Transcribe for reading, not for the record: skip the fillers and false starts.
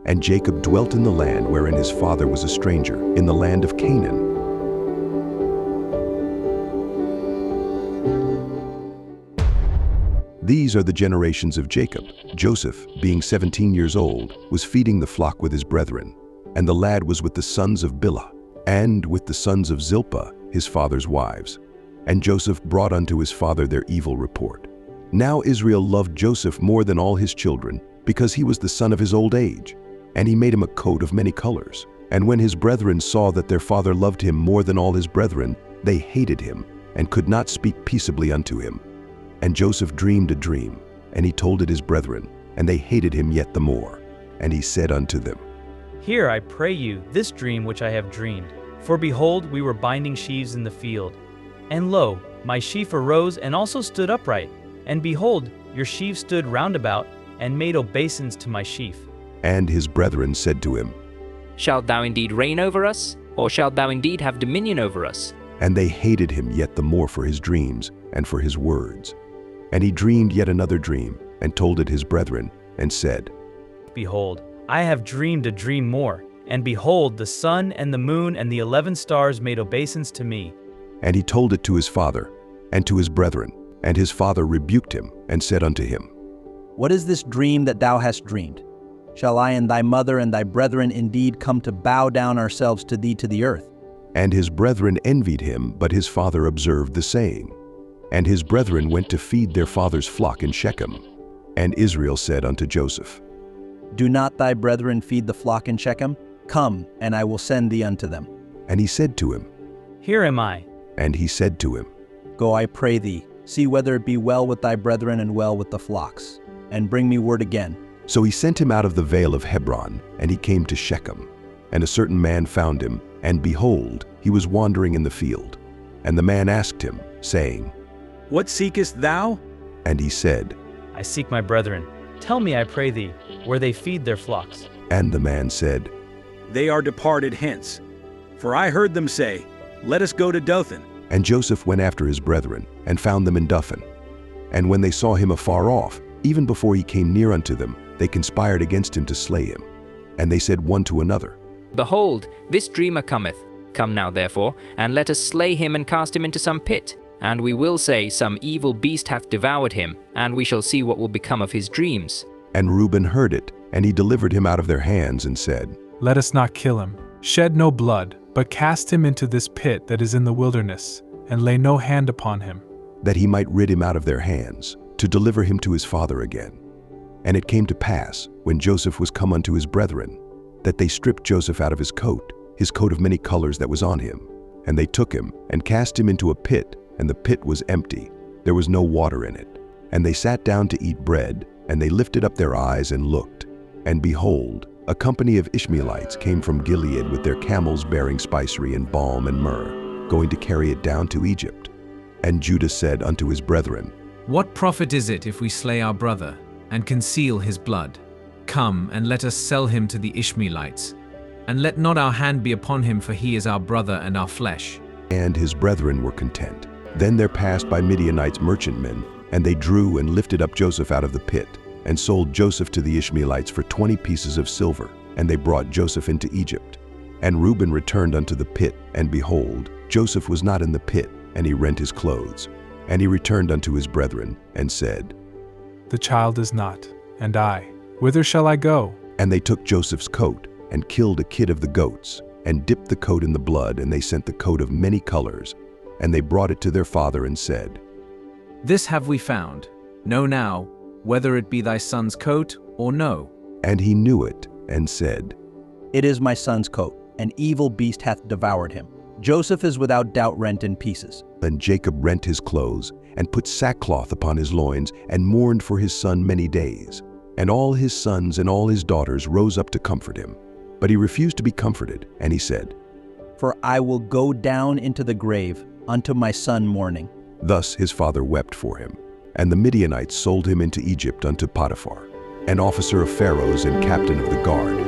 And Jacob dwelt in the land wherein his father was a stranger, in the land of Canaan. These are the generations of Jacob. Joseph, being 17 years old, was feeding the flock with his brethren. And the lad was with the sons of Bilhah, and with the sons of Zilpah, his father's wives. And Joseph brought unto his father their evil report. Now Israel loved Joseph more than all his children, because he was the son of his old age. And he made him a coat of many colors. And when his brethren saw that their father loved him more than all his brethren, they hated him, and could not speak peaceably unto him. And Joseph dreamed a dream, and he told it his brethren, and they hated him yet the more. And he said unto them, Hear, I pray you, this dream which I have dreamed. For behold, we were binding sheaves in the field. And lo, my sheaf arose and also stood upright. And behold, your sheaves stood round about, and made obeisance to my sheaf. And his brethren said to him, Shalt thou indeed reign over us, or shalt thou indeed have dominion over us? And they hated him yet the more for his dreams and for his words. And he dreamed yet another dream, and told it his brethren, and said, Behold, I have dreamed a dream more, and behold, the sun and the moon and the 11 stars made obeisance to me. And he told it to his father, and to his brethren. And his father rebuked him, and said unto him, What is this dream that thou hast dreamed? Shall I and thy mother and thy brethren indeed come to bow down ourselves to thee to the earth? And his brethren envied him, but his father observed the saying. And his brethren went to feed their father's flock in Shechem. And Israel said unto Joseph, Do not thy brethren feed the flock in Shechem? Come, and I will send thee unto them. And he said to him, Here am I. And he said to him, Go, I pray thee, see whether it be well with thy brethren and well with the flocks, and bring me word again. So he sent him out of the vale of Hebron, and he came to Shechem. And a certain man found him, and behold, he was wandering in the field. And the man asked him, saying, What seekest thou? And he said, I seek my brethren. Tell me, I pray thee, where they feed their flocks. And the man said, They are departed hence. For I heard them say, Let us go to Dothan. And Joseph went after his brethren, and found them in Dothan. And when they saw him afar off, even before he came near unto them, they conspired against him to slay him. And they said one to another, Behold, this dreamer cometh. Come now therefore, and let us slay him and cast him into some pit. And we will say, Some evil beast hath devoured him, and we shall see what will become of his dreams. And Reuben heard it, and he delivered him out of their hands, and said, Let us not kill him, shed no blood, but cast him into this pit that is in the wilderness, and lay no hand upon him. that he might rid him out of their hands, to deliver him to his father again. And it came to pass, when Joseph was come unto his brethren, that they stripped Joseph out of his coat of many colors that was on him. And they took him, and cast him into a pit, and the pit was empty, there was no water in it. And they sat down to eat bread, and they lifted up their eyes and looked. And behold, a company of Ishmaelites came from Gilead with their camels bearing spicery and balm and myrrh, going to carry it down to Egypt. And Judah said unto his brethren, What profit is it if we slay our brother, and conceal his blood? Come, and let us sell him to the Ishmaelites. And let not our hand be upon him, for he is our brother and our flesh. And his brethren were content. Then there passed by Midianites merchantmen, and they drew and lifted up Joseph out of the pit, and sold Joseph to the Ishmaelites for 20 pieces of silver, and they brought Joseph into Egypt. And Reuben returned unto the pit, and behold, Joseph was not in the pit, and he rent his clothes. And he returned unto his brethren, and said, The child is not, and I, whither shall I go? And they took Joseph's coat, and killed a kid of the goats, and dipped the coat in the blood, and they sent the coat of many colors, and they brought it to their father, and said, This have we found. Know now, whether it be thy son's coat or no. And he knew it, and said, It is my son's coat. An evil beast hath devoured him. Joseph is without doubt rent in pieces. Then Jacob rent his clothes, and put sackcloth upon his loins, and mourned for his son many days. And all his sons and all his daughters rose up to comfort him. But he refused to be comforted, and he said, For I will go down into the grave unto my son mourning. Thus his father wept for him. And the Midianites sold him into Egypt unto Potiphar, an officer of Pharaoh's and captain of the guard.